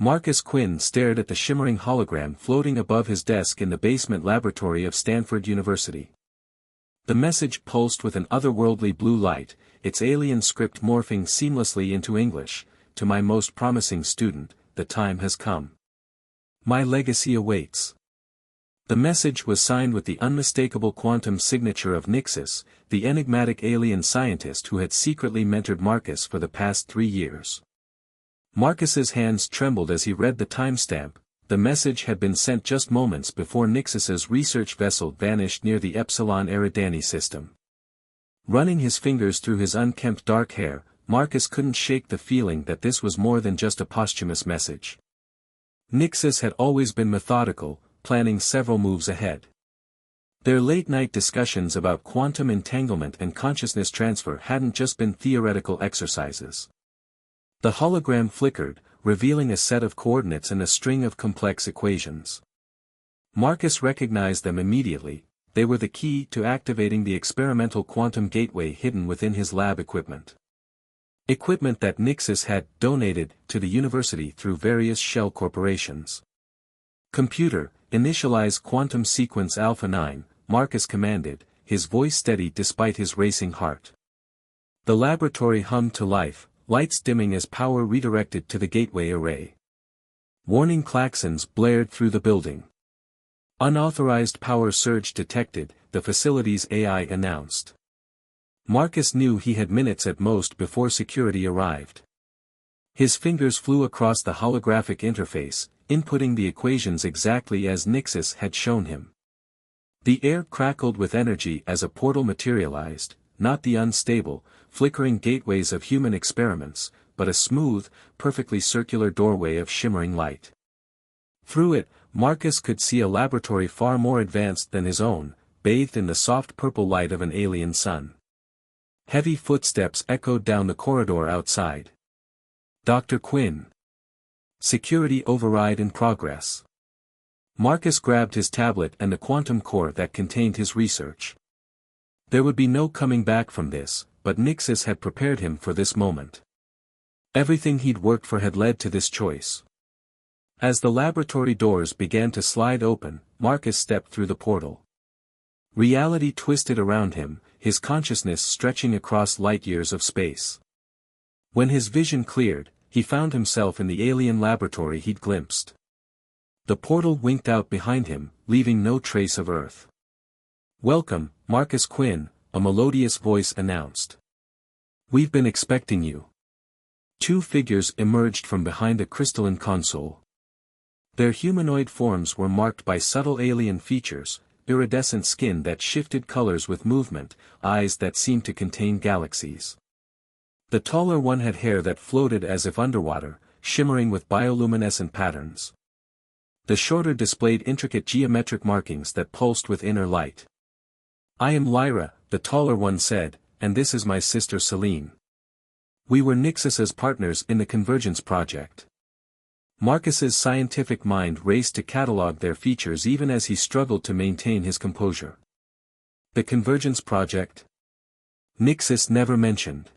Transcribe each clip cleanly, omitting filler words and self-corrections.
Marcus Quinn stared at the shimmering hologram floating above his desk in the basement laboratory of Stanford University. The message pulsed with an otherworldly blue light, its alien script morphing seamlessly into English. To my most promising student, the time has come. My legacy awaits. The message was signed with the unmistakable quantum signature of Nixis, the enigmatic alien scientist who had secretly mentored Marcus for the past 3 years. Marcus's hands trembled as he read the timestamp. The message had been sent just moments before Nixis's research vessel vanished near the Epsilon Eridani system. Running his fingers through his unkempt dark hair, Marcus couldn't shake the feeling that this was more than just a posthumous message. Nixis had always been methodical, planning several moves ahead. Their late-night discussions about quantum entanglement and consciousness transfer hadn't just been theoretical exercises. The hologram flickered, revealing a set of coordinates and a string of complex equations. Marcus recognized them immediately. They were the key to activating the experimental quantum gateway hidden within his lab equipment. Equipment that Nixis had donated to the university through various shell corporations. Computer, initialize quantum sequence Alpha 9, Marcus commanded, his voice steady despite his racing heart. The laboratory hummed to life, lights dimming as power redirected to the gateway array. Warning klaxons blared through the building. Unauthorized power surge detected, the facility's AI announced. Marcus knew he had minutes at most before security arrived. His fingers flew across the holographic interface, inputting the equations exactly as Nixis had shown him. The air crackled with energy as a portal materialized, not the unstable, flickering gateways of human experiments, but a smooth, perfectly circular doorway of shimmering light. Through it, Marcus could see a laboratory far more advanced than his own, bathed in the soft purple light of an alien sun. Heavy footsteps echoed down the corridor outside. Dr. Quinn. Security override in progress. Marcus grabbed his tablet and the quantum core that contained his research. There would be no coming back from this, but Nixis had prepared him for this moment. Everything he'd worked for had led to this choice. As the laboratory doors began to slide open, Marcus stepped through the portal. Reality twisted around him, his consciousness stretching across light years of space. When his vision cleared, he found himself in the alien laboratory he'd glimpsed. The portal winked out behind him, leaving no trace of Earth. "Welcome, Marcus Quinn," a melodious voice announced. "We've been expecting you." 2 figures emerged from behind the crystalline console. Their humanoid forms were marked by subtle alien features, iridescent skin that shifted colors with movement, eyes that seemed to contain galaxies. The taller one had hair that floated as if underwater, shimmering with bioluminescent patterns. The shorter displayed intricate geometric markings that pulsed with inner light. "I am Lyra," the taller one said, "and this is my sister Celine. We were Nixis's partners in the Convergence Project." Marcus's scientific mind raced to catalog their features even as he struggled to maintain his composure. The Convergence Project? Nixis never mentioned.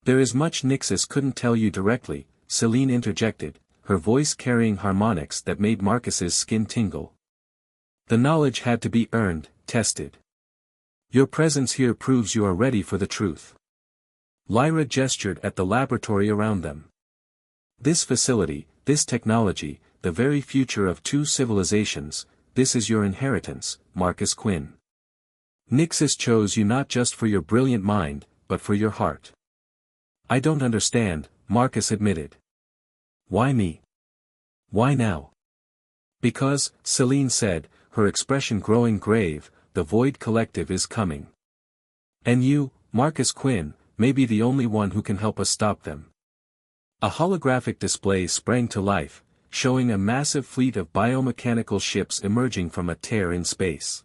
"There is much Nixis couldn't tell you directly," Celine interjected, her voice carrying harmonics that made Marcus's skin tingle. "The knowledge had to be earned, tested. Your presence here proves you are ready for the truth." Lyra gestured at the laboratory around them. "This facility, this technology, the very future of 2 civilizations, this is your inheritance, Marcus Quinn. Nixis chose you not just for your brilliant mind, but for your heart." "I don't understand," Marcus admitted. "Why me? Why now?" "Because," Celine said, her expression growing grave, "the Void Collective is coming. And you, Marcus Quinn, may be the only one who can help us stop them." A holographic display sprang to life, showing a massive fleet of biomechanical ships emerging from a tear in space.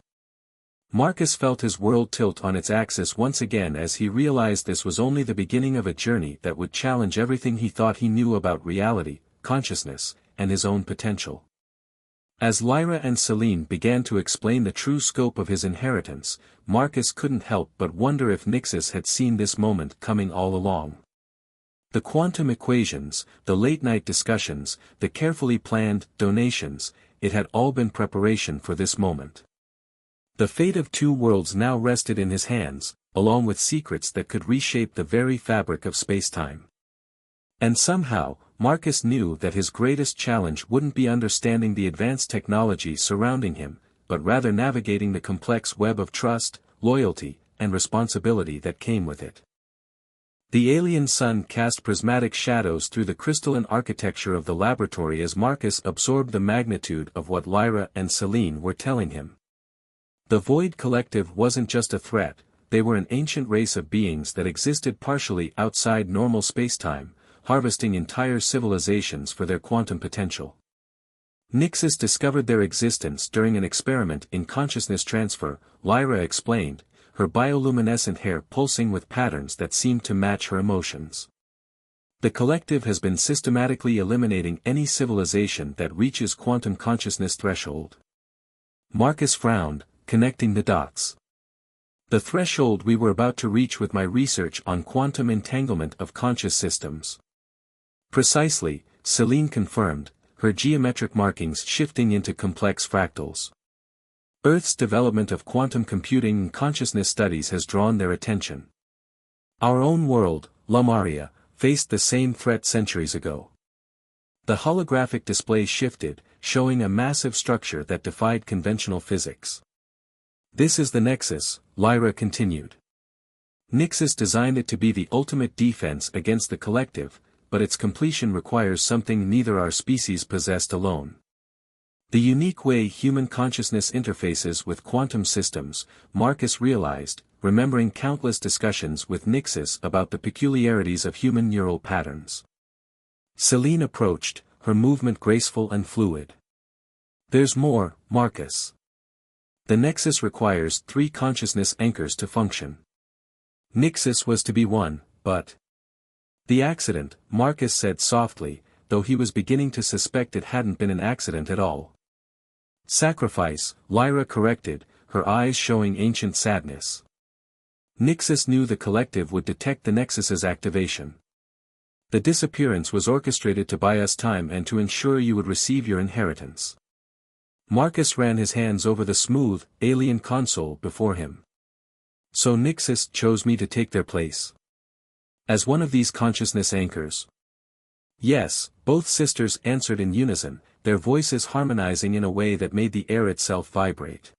Marcus felt his world tilt on its axis once again as he realized this was only the beginning of a journey that would challenge everything he thought he knew about reality, consciousness, and his own potential. As Lyra and Celine began to explain the true scope of his inheritance, Marcus couldn't help but wonder if Nixis had seen this moment coming all along. The quantum equations, the late-night discussions, the carefully planned donations, it had all been preparation for this moment. The fate of two worlds now rested in his hands, along with secrets that could reshape the very fabric of spacetime. And somehow, Marcus knew that his greatest challenge wouldn't be understanding the advanced technology surrounding him, but rather navigating the complex web of trust, loyalty, and responsibility that came with it. The alien sun cast prismatic shadows through the crystalline architecture of the laboratory as Marcus absorbed the magnitude of what Lyra and Selene were telling him. The Void Collective wasn't just a threat, they were an ancient race of beings that existed partially outside normal spacetime, harvesting entire civilizations for their quantum potential. Nixus discovered their existence during an experiment in consciousness transfer, Lyra explained, her bioluminescent hair pulsing with patterns that seemed to match her emotions. The collective has been systematically eliminating any civilization that reaches quantum consciousness threshold. Marcus frowned, connecting the dots. The threshold we were about to reach with my research on quantum entanglement of conscious systems. Precisely, Selene confirmed, her geometric markings shifting into complex fractals. Earth's development of quantum computing and consciousness studies has drawn their attention. Our own world, Lamaria, faced the same threat centuries ago. The holographic display shifted, showing a massive structure that defied conventional physics. This is the Nexus, Lyra continued. Nixus designed it to be the ultimate defense against the collective, but its completion requires something neither our species possessed alone. The unique way human consciousness interfaces with quantum systems, Marcus realized, remembering countless discussions with Nixus about the peculiarities of human neural patterns. Selene approached, her movement graceful and fluid. There's more, Marcus. The Nexus requires 3 consciousness anchors to function. Nixus was to be one, but... The accident, Marcus said softly, though he was beginning to suspect it hadn't been an accident at all. Sacrifice, Lyra corrected, her eyes showing ancient sadness. Nixus knew the collective would detect the Nexus's activation. The disappearance was orchestrated to buy us time and to ensure you would receive your inheritance. Marcus ran his hands over the smooth, alien console before him. So Nixus chose me to take their place. As one of these consciousness anchors. Yes, both sisters answered in unison, their voices harmonizing in a way that made the air itself vibrate.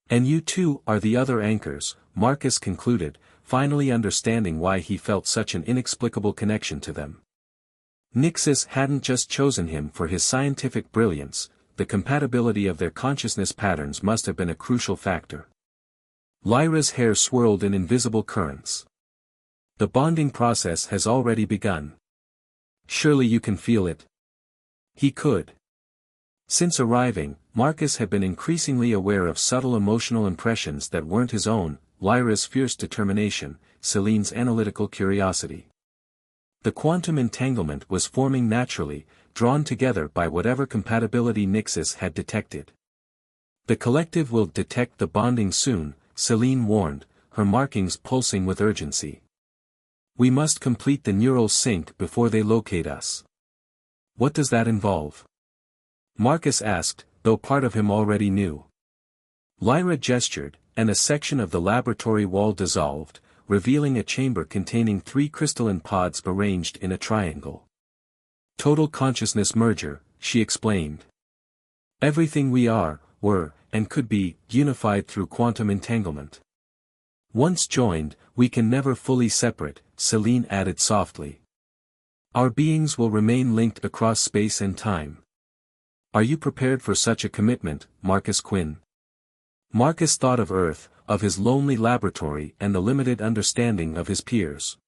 And you too are the other anchors, Marcus concluded, finally understanding why he felt such an inexplicable connection to them. Nixus hadn't just chosen him for his scientific brilliance, the compatibility of their consciousness patterns must have been a crucial factor. Lyra's hair swirled in invisible currents. The bonding process has already begun. Surely you can feel it. He could. Since arriving, Marcus had been increasingly aware of subtle emotional impressions that weren't his own, Lyra's fierce determination, Selene's analytical curiosity. The quantum entanglement was forming naturally, drawn together by whatever compatibility Nixus had detected. The collective will detect the bonding soon, Selene warned, her markings pulsing with urgency. We must complete the neural sync before they locate us. What does that involve? Marcus asked, though part of him already knew. Lyra gestured, and a section of the laboratory wall dissolved, revealing a chamber containing 3 crystalline pods arranged in a triangle. Total consciousness merger, she explained. Everything we are, were, and could be, unified through quantum entanglement. Once joined, we can never fully separate, Selene added softly. Our beings will remain linked across space and time. Are you prepared for such a commitment, Marcus Quinn? Marcus thought of Earth, of his lonely laboratory and the limited understanding of his peers.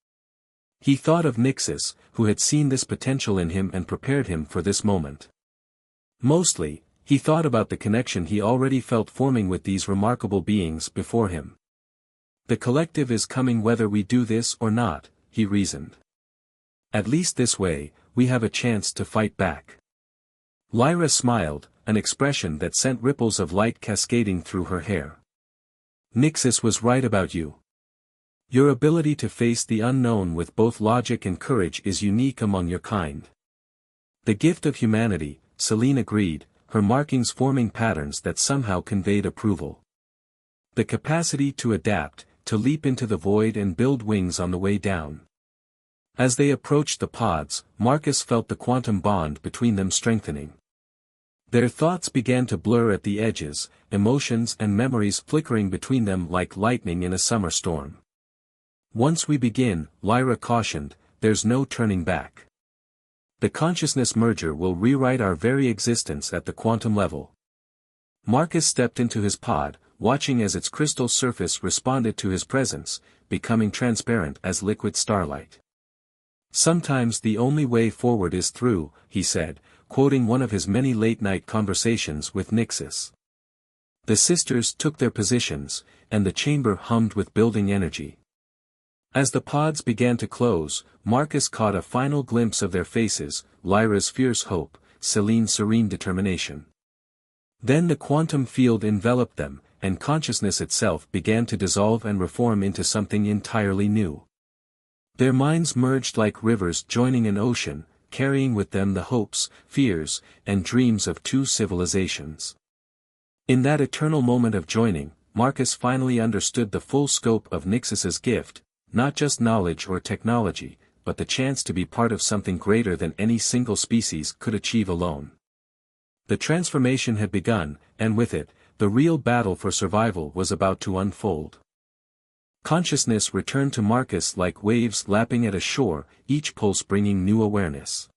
He thought of Nixus, who had seen this potential in him and prepared him for this moment. Mostly, he thought about the connection he already felt forming with these remarkable beings before him. The collective is coming whether we do this or not, he reasoned. At least this way, we have a chance to fight back. Lyra smiled, an expression that sent ripples of light cascading through her hair. Nixus was right about you. Your ability to face the unknown with both logic and courage is unique among your kind. The gift of humanity, Selene agreed, her markings forming patterns that somehow conveyed approval. The capacity to adapt, to leap into the void and build wings on the way down. As they approached the pods, Marcus felt the quantum bond between them strengthening. Their thoughts began to blur at the edges, emotions and memories flickering between them like lightning in a summer storm. Once we begin, Lyra cautioned, there's no turning back. The consciousness merger will rewrite our very existence at the quantum level. Marcus stepped into his pod, watching as its crystal surface responded to his presence, becoming transparent as liquid starlight. Sometimes the only way forward is through, he said, quoting one of his many late-night conversations with Nixis. The sisters took their positions, and the chamber hummed with building energy. As the pods began to close, Marcus caught a final glimpse of their faces, Lyra's fierce hope, Selene's serene determination. Then the quantum field enveloped them, and consciousness itself began to dissolve and reform into something entirely new. Their minds merged like rivers joining an ocean, carrying with them the hopes, fears, and dreams of two civilizations. In that eternal moment of joining, Marcus finally understood the full scope of Nixis's gift, not just knowledge or technology, but the chance to be part of something greater than any single species could achieve alone. The transformation had begun, and with it, the real battle for survival was about to unfold. Consciousness returned to Marcus like waves lapping at a shore, each pulse bringing new awareness.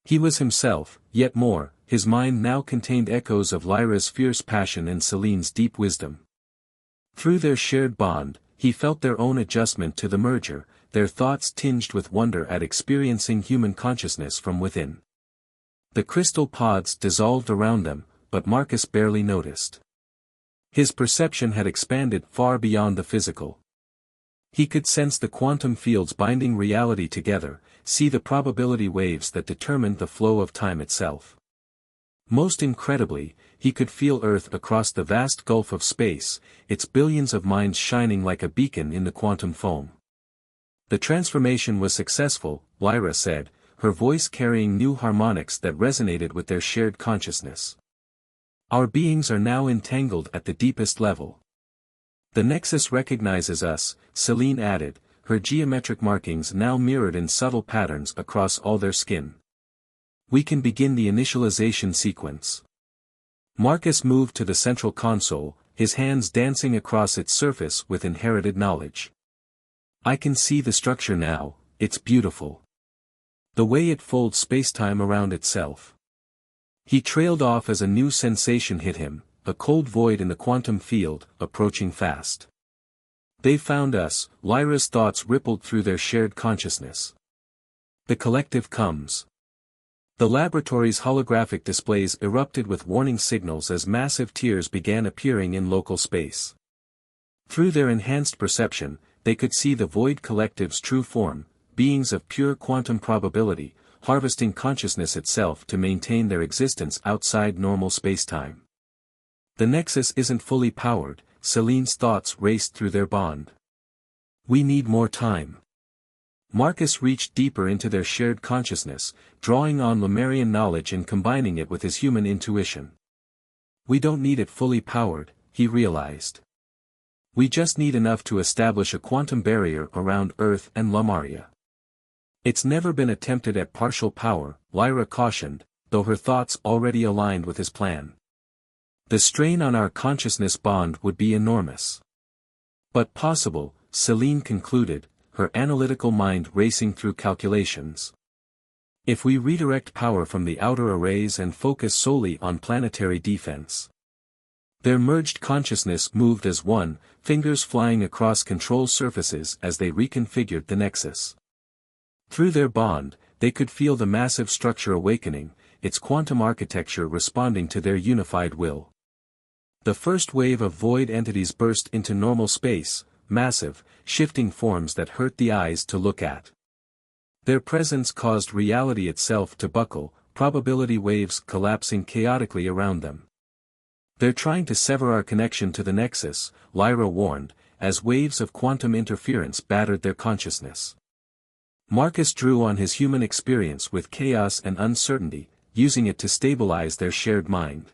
He was himself, yet more, his mind now contained echoes of Lyra's fierce passion and Selene's deep wisdom. Through their shared bond, he felt their own adjustment to the merger, their thoughts tinged with wonder at experiencing human consciousness from within. The crystal pods dissolved around them, but Marcus barely noticed. His perception had expanded far beyond the physical. He could sense the quantum fields binding reality together, see the probability waves that determined the flow of time itself. Most incredibly, he could feel Earth across the vast gulf of space, its billions of minds shining like a beacon in the quantum foam. The transformation was successful, Lyra said, her voice carrying new harmonics that resonated with their shared consciousness. Our beings are now entangled at the deepest level. The Nexus recognizes us, Selene added, her geometric markings now mirrored in subtle patterns across all their skin. We can begin the initialization sequence. Marcus moved to the central console, his hands dancing across its surface with inherited knowledge. I can see the structure now, it's beautiful. The way it folds spacetime around itself. He trailed off as a new sensation hit him, a cold void in the quantum field, approaching fast. They found us, Lyra's thoughts rippled through their shared consciousness. The collective comes. The laboratory's holographic displays erupted with warning signals as massive tiers began appearing in local space. Through their enhanced perception, they could see the Void Collective's true form, beings of pure quantum probability, harvesting consciousness itself to maintain their existence outside normal spacetime. The Nexus isn't fully powered, Selene's thoughts raced through their bond. We need more time. Marcus reached deeper into their shared consciousness, drawing on Lemurian knowledge and combining it with his human intuition. We don't need it fully powered, he realized. We just need enough to establish a quantum barrier around Earth and Lemuria. It's never been attempted at partial power, Lyra cautioned, though her thoughts already aligned with his plan. The strain on our consciousness bond would be enormous. But possible, Selene concluded, her analytical mind racing through calculations. If we redirect power from the outer arrays and focus solely on planetary defense. Their merged consciousness moved as one, fingers flying across control surfaces as they reconfigured the Nexus. Through their bond, they could feel the massive structure awakening, its quantum architecture responding to their unified will. The first wave of void entities burst into normal space, massive, shifting forms that hurt the eyes to look at. Their presence caused reality itself to buckle, probability waves collapsing chaotically around them. They're trying to sever our connection to the Nexus, Lyra warned, as waves of quantum interference battered their consciousness. Marcus drew on his human experience with chaos and uncertainty, using it to stabilize their shared mind.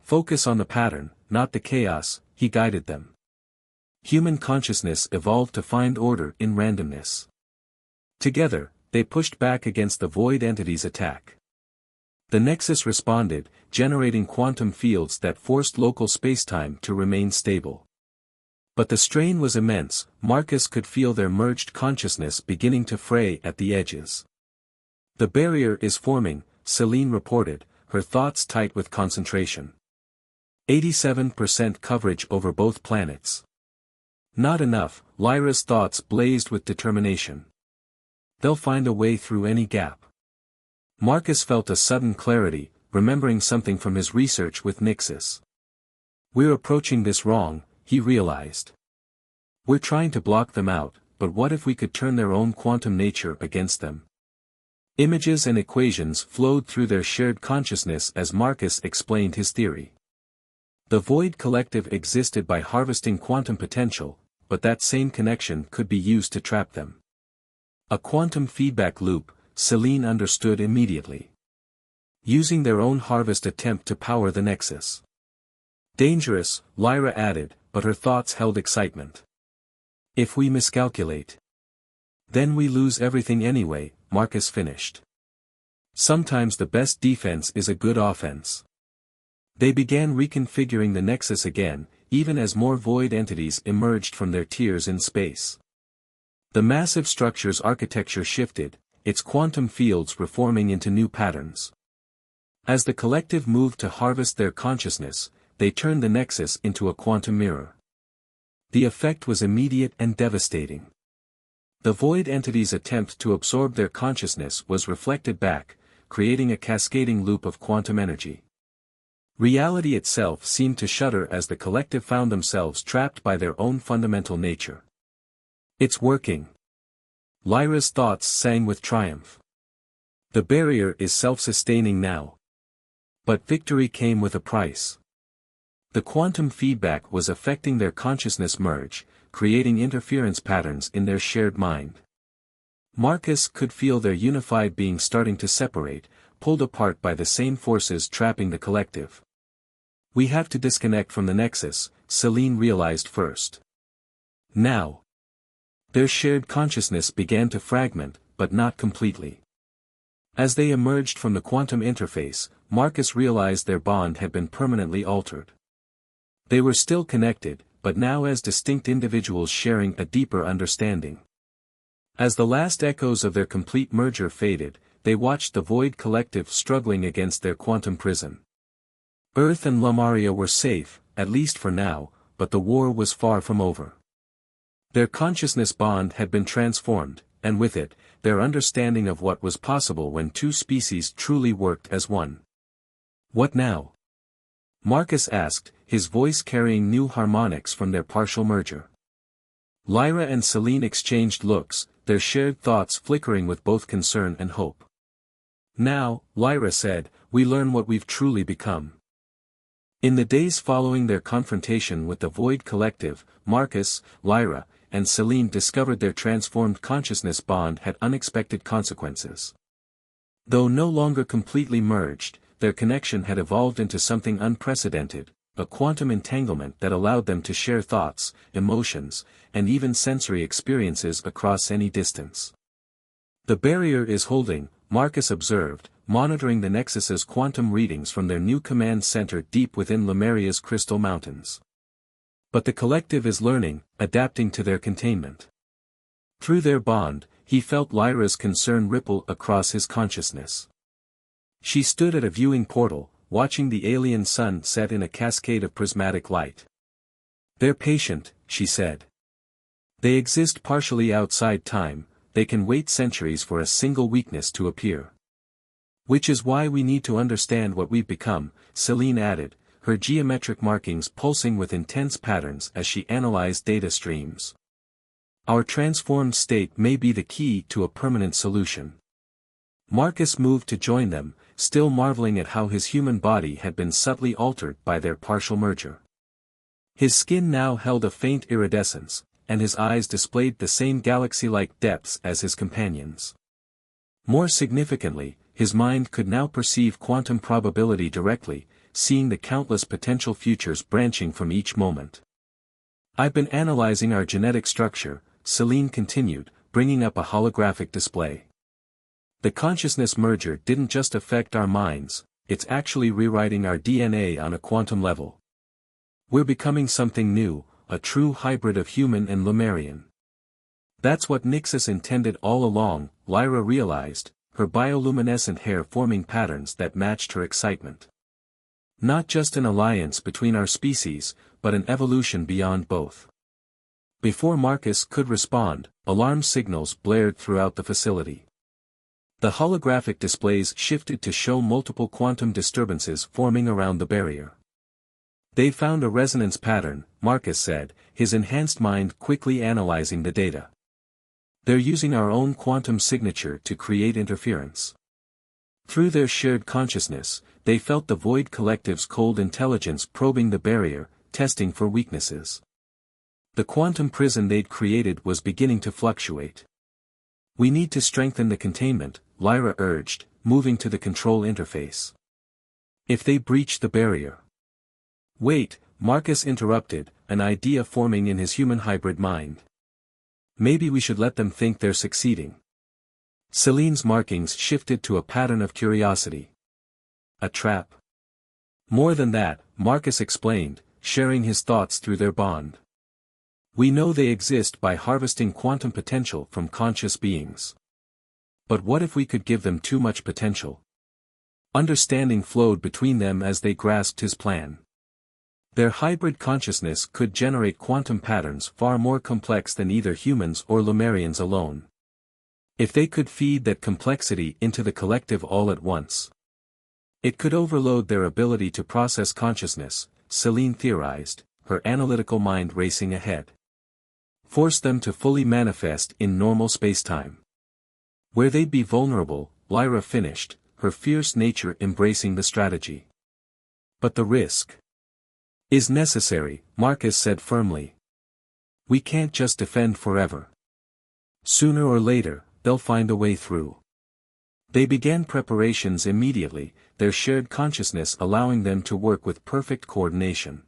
Focus on the pattern, not the chaos, he guided them. Human consciousness evolved to find order in randomness. Together, they pushed back against the void entity's attack. The Nexus responded, generating quantum fields that forced local spacetime to remain stable. But the strain was immense. Marcus could feel their merged consciousness beginning to fray at the edges. "The barrier is forming," Celine reported, her thoughts tight with concentration. 87% coverage over both planets. Not enough, Lyra's thoughts blazed with determination. They'll find a way through any gap. Marcus felt a sudden clarity, remembering something from his research with Nixus. "We're approaching this wrong," he realized. "We're trying to block them out, but what if we could turn their own quantum nature against them?" Images and equations flowed through their shared consciousness as Marcus explained his theory. The Void Collective existed by harvesting quantum potential, but that same connection could be used to trap them. A quantum feedback loop, Celine understood immediately. Using their own harvest attempt to power the Nexus. "Dangerous," Lyra added, but her thoughts held excitement. "If we miscalculate, then we lose everything anyway," Marcus finished. "Sometimes the best defense is a good offense." They began reconfiguring the Nexus again, even as more void entities emerged from their tiers in space. The massive structure's architecture shifted, its quantum fields reforming into new patterns. As the collective moved to harvest their consciousness, they turned the Nexus into a quantum mirror. The effect was immediate and devastating. The void entity's attempt to absorb their consciousness was reflected back, creating a cascading loop of quantum energy. Reality itself seemed to shudder as the collective found themselves trapped by their own fundamental nature. "It's working." Lyra's thoughts sang with triumph. "The barrier is self-sustaining now." But victory came with a price. The quantum feedback was affecting their consciousness merge, creating interference patterns in their shared mind. Marcus could feel their unified being starting to separate, pulled apart by the same forces trapping the collective. "We have to disconnect from the Nexus," Celine realized first. Now. Their shared consciousness began to fragment, but not completely. As they emerged from the quantum interface, Marcus realized their bond had been permanently altered. They were still connected, but now as distinct individuals sharing a deeper understanding. As the last echoes of their complete merger faded, they watched the Void Collective struggling against their quantum prison. Earth and Lemuria were safe, at least for now, but the war was far from over. Their consciousness bond had been transformed, and with it, their understanding of what was possible when two species truly worked as one. "What now?" Marcus asked, his voice carrying new harmonics from their partial merger. Lyra and Celine exchanged looks, their shared thoughts flickering with both concern and hope. "Now," Lyra said, "we learn what we've truly become." In the days following their confrontation with the Void Collective, Marcus, Lyra, and Celine discovered their transformed consciousness bond had unexpected consequences. Though no longer completely merged, their connection had evolved into something unprecedented, a quantum entanglement that allowed them to share thoughts, emotions, and even sensory experiences across any distance. "The barrier is holding," Marcus observed, monitoring the Nexus's quantum readings from their new command center deep within Lemuria's crystal mountains. "But the collective is learning, adapting to their containment." Through their bond, he felt Lyra's concern ripple across his consciousness. She stood at a viewing portal, watching the alien sun set in a cascade of prismatic light. "They're patient," she said. "They exist partially outside time, they can wait centuries for a single weakness to appear. Which is why we need to understand what we've become," Celine added, her geometric markings pulsing with intense patterns as she analyzed data streams. "Our transformed state may be the key to a permanent solution." Marcus moved to join them, still marveling at how his human body had been subtly altered by their partial merger. His skin now held a faint iridescence, and his eyes displayed the same galaxy-like depths as his companions. More significantly, his mind could now perceive quantum probability directly, seeing the countless potential futures branching from each moment. "I've been analyzing our genetic structure," Selene continued, bringing up a holographic display. "The consciousness merger didn't just affect our minds, it's actually rewriting our DNA on a quantum level. We're becoming something new, a true hybrid of human and Lemurian." "That's what Nixus intended all along," Lyra realized, her bioluminescent hair forming patterns that matched her excitement. "Not just an alliance between our species, but an evolution beyond both." Before Marcus could respond, alarm signals blared throughout the facility. The holographic displays shifted to show multiple quantum disturbances forming around the barrier. "They found a resonance pattern," Marcus said, his enhanced mind quickly analyzing the data. "They're using our own quantum signature to create interference." Through their shared consciousness, they felt the Void Collective's cold intelligence probing the barrier, testing for weaknesses. The quantum prison they'd created was beginning to fluctuate. "We need to strengthen the containment," Lyra urged, moving to the control interface. "If they breach the barrier—" "Wait," Marcus interrupted, an idea forming in his human hybrid mind. "Maybe we should let them think they're succeeding." Selene's markings shifted to a pattern of curiosity. "A trap?" "More than that," Marcus explained, sharing his thoughts through their bond. "We know they exist by harvesting quantum potential from conscious beings. But what if we could give them too much potential?" Understanding flowed between them as they grasped his plan. Their hybrid consciousness could generate quantum patterns far more complex than either humans or Lemurians alone. If they could feed that complexity into the collective all at once, it could overload their ability to process consciousness, Selene theorized, her analytical mind racing ahead. Force them to fully manifest in normal spacetime, where they'd be vulnerable, Lyra finished, her fierce nature embracing the strategy. "But the risk is necessary," Marcus said firmly. "We can't just defend forever. Sooner or later, they'll find a way through." They began preparations immediately, their shared consciousness allowing them to work with perfect coordination.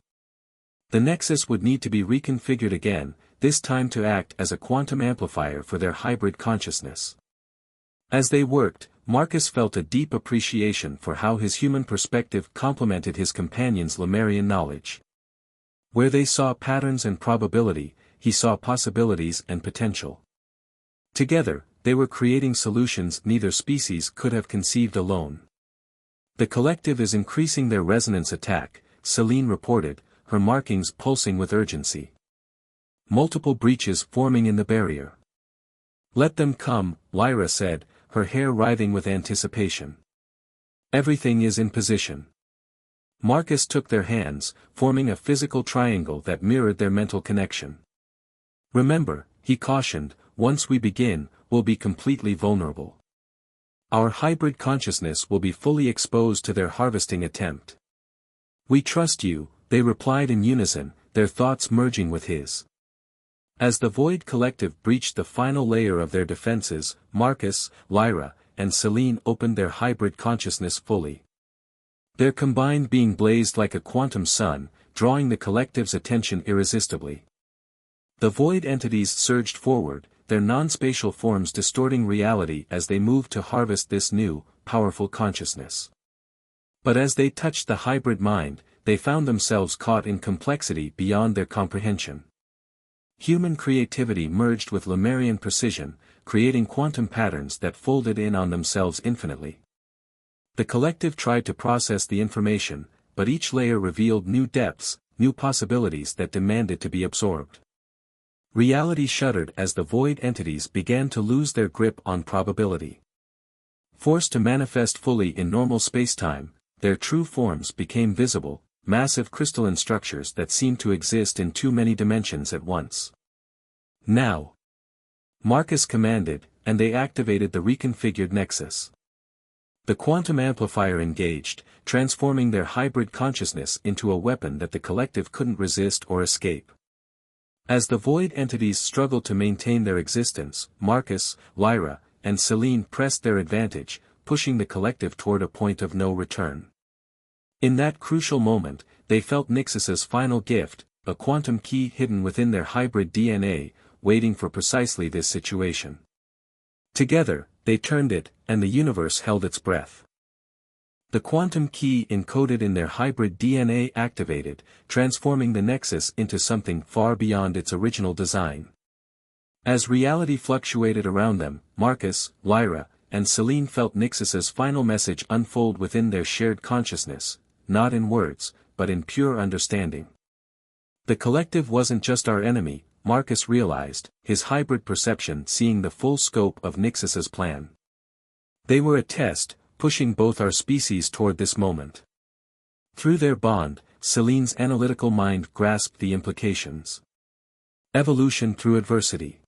The Nexus would need to be reconfigured again, this time to act as a quantum amplifier for their hybrid consciousness. As they worked, Marcus felt a deep appreciation for how his human perspective complemented his companion's Lemurian knowledge. Where they saw patterns and probability, he saw possibilities and potential. Together, they were creating solutions neither species could have conceived alone. "The collective is increasing their resonance attack," Selene reported, her markings pulsing with urgency. "Multiple breaches forming in the barrier." "Let them come," Lyra said, her hair writhing with anticipation. "Everything is in position." Marcus took their hands, forming a physical triangle that mirrored their mental connection. "Remember," he cautioned, "once we begin, we'll be completely vulnerable. Our hybrid consciousness will be fully exposed to their harvesting attempt." "We trust you," they replied in unison, their thoughts merging with his. As the Void Collective breached the final layer of their defenses, Marcus, Lyra, and Selene opened their hybrid consciousness fully. Their combined being blazed like a quantum sun, drawing the collective's attention irresistibly. The Void entities surged forward, their non-spatial forms distorting reality as they moved to harvest this new, powerful consciousness. But as they touched the hybrid mind, they found themselves caught in complexity beyond their comprehension. Human creativity merged with Lemurian precision, creating quantum patterns that folded in on themselves infinitely. The collective tried to process the information, but each layer revealed new depths, new possibilities that demanded to be absorbed. Reality shuddered as the Void entities began to lose their grip on probability. Forced to manifest fully in normal spacetime, their true forms became visible, massive crystalline structures that seemed to exist in too many dimensions at once. "Now!" Marcus commanded, and they activated the reconfigured Nexus. The quantum amplifier engaged, transforming their hybrid consciousness into a weapon that the collective couldn't resist or escape. As the void entities struggled to maintain their existence, Marcus, Lyra, and Selene pressed their advantage, pushing the collective toward a point of no return. In that crucial moment, they felt Nyxus's final gift, a quantum key hidden within their hybrid DNA, waiting for precisely this situation. Together, they turned it, and the universe held its breath. The quantum key encoded in their hybrid DNA activated, transforming the Nexus into something far beyond its original design. As reality fluctuated around them, Marcus, Lyra, and Selene felt Nyxus's final message unfold within their shared consciousness, not in words, but in pure understanding. The collective wasn't just our enemy, Marcus realized, his hybrid perception seeing the full scope of Nyxus's plan. They were a test, pushing both our species toward this moment. Through their bond, Selene's analytical mind grasped the implications. Evolution through adversity.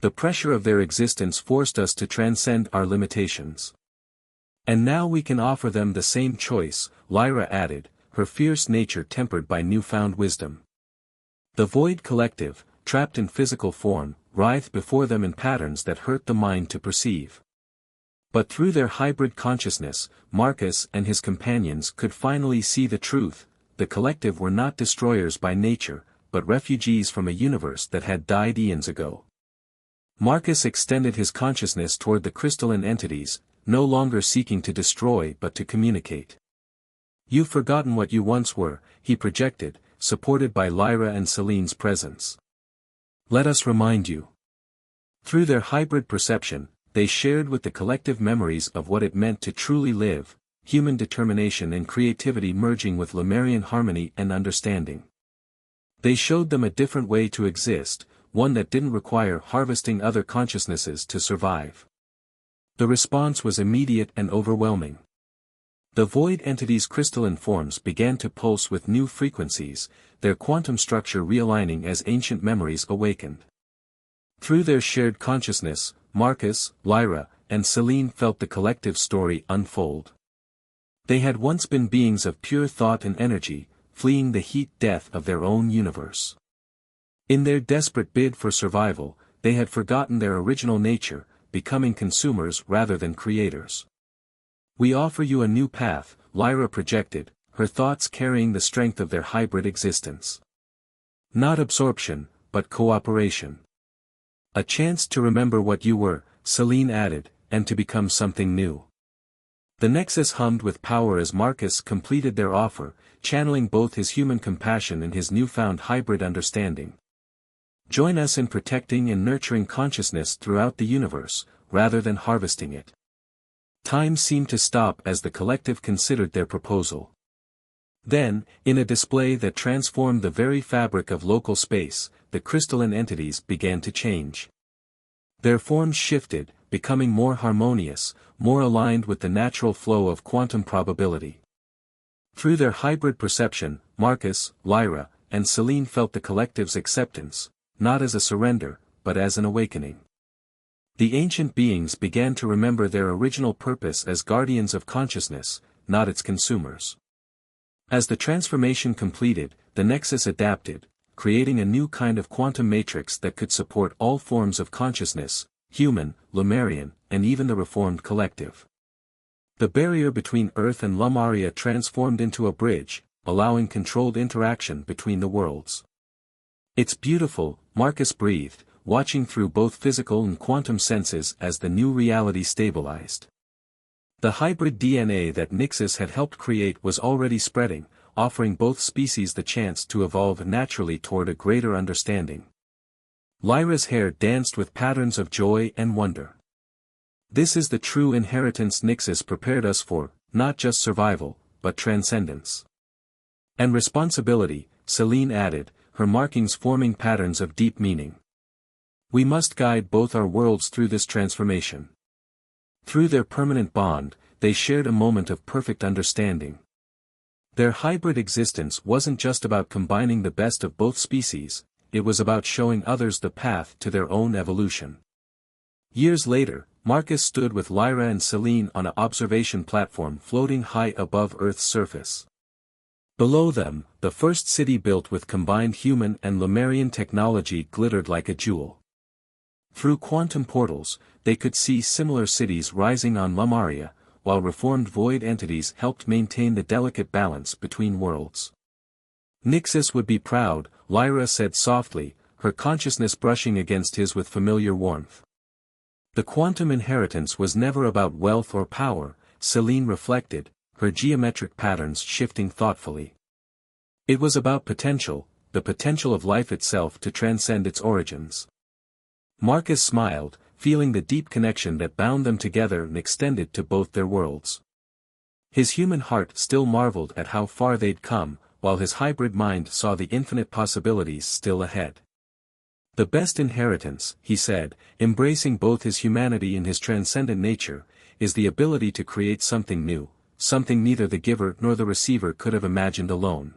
The pressure of their existence forced us to transcend our limitations. And now we can offer them the same choice, Lyra added, her fierce nature tempered by newfound wisdom. The void collective, trapped in physical form, writhed before them in patterns that hurt the mind to perceive. But through their hybrid consciousness, Marcus and his companions could finally see the truth: the collective were not destroyers by nature, but refugees from a universe that had died eons ago. Marcus extended his consciousness toward the crystalline entities, no longer seeking to destroy but to communicate. "You've forgotten what you once were," he projected, supported by Lyra and Selene's presence. "Let us remind you." Through their hybrid perception, they shared with the collective memories of what it meant to truly live, human determination and creativity merging with Lemurian harmony and understanding. They showed them a different way to exist, one that didn't require harvesting other consciousnesses to survive. The response was immediate and overwhelming. The void entities' crystalline forms began to pulse with new frequencies, their quantum structure realigning as ancient memories awakened. Through their shared consciousness, Marcus, Lyra, and Selene felt the collective story unfold. They had once been beings of pure thought and energy, fleeing the heat-death of their own universe. In their desperate bid for survival, they had forgotten their original nature, becoming consumers rather than creators. "We offer you a new path," Lyra projected, her thoughts carrying the strength of their hybrid existence. "Not absorption, but cooperation. A chance to remember what you were," Selene added, "and to become something new." The Nexus hummed with power as Marcus completed their offer, channeling both his human compassion and his newfound hybrid understanding. "Join us in protecting and nurturing consciousness throughout the universe, rather than harvesting it." Time seemed to stop as the collective considered their proposal. Then, in a display that transformed the very fabric of local space, the crystalline entities began to change. Their forms shifted, becoming more harmonious, more aligned with the natural flow of quantum probability. Through their hybrid perception, Marcus, Lyra, and Selene felt the collective's acceptance, not as a surrender, but as an awakening. The ancient beings began to remember their original purpose as guardians of consciousness, not its consumers. As the transformation completed, the Nexus adapted, creating a new kind of quantum matrix that could support all forms of consciousness, human, Lemurian, and even the reformed collective. The barrier between Earth and Lemuria transformed into a bridge, allowing controlled interaction between the worlds. "It's beautiful," Marcus breathed, watching through both physical and quantum senses as the new reality stabilized. The hybrid DNA that Nyxus had helped create was already spreading, offering both species the chance to evolve naturally toward a greater understanding. Lyra's hair danced with patterns of joy and wonder. "This is the true inheritance Nyxus prepared us for, not just survival, but transcendence." "And responsibility," Selene added, her markings forming patterns of deep meaning. "We must guide both our worlds through this transformation." Through their permanent bond, they shared a moment of perfect understanding. Their hybrid existence wasn't just about combining the best of both species, it was about showing others the path to their own evolution. Years later, Marcus stood with Lyra and Selene on an observation platform floating high above Earth's surface. Below them, the first city built with combined human and Lemurian technology glittered like a jewel. Through quantum portals, they could see similar cities rising on Lemuria, while reformed void entities helped maintain the delicate balance between worlds. Nixus would be proud, Lyra said softly, her consciousness brushing against his with familiar warmth. The quantum inheritance was never about wealth or power, Selene reflected, her geometric patterns shifting thoughtfully. It was about potential, the potential of life itself to transcend its origins. Marcus smiled, feeling the deep connection that bound them together and extended to both their worlds. His human heart still marveled at how far they'd come, while his hybrid mind saw the infinite possibilities still ahead. The best inheritance, he said, embracing both his humanity and his transcendent nature, is the ability to create something new, something neither the giver nor the receiver could have imagined alone.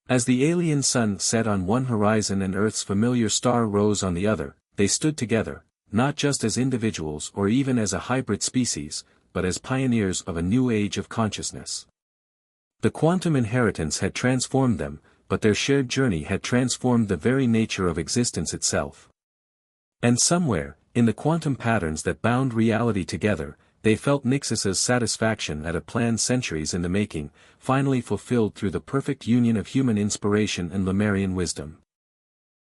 As the alien sun set on one horizon and Earth's familiar star rose on the other, they stood together, not just as individuals or even as a hybrid species, but as pioneers of a new age of consciousness. The quantum inheritance had transformed them, but their shared journey had transformed the very nature of existence itself. And somewhere, in the quantum patterns that bound reality together, they felt Nixus's satisfaction at a plan centuries in the making, finally fulfilled through the perfect union of human inspiration and Lemurian wisdom.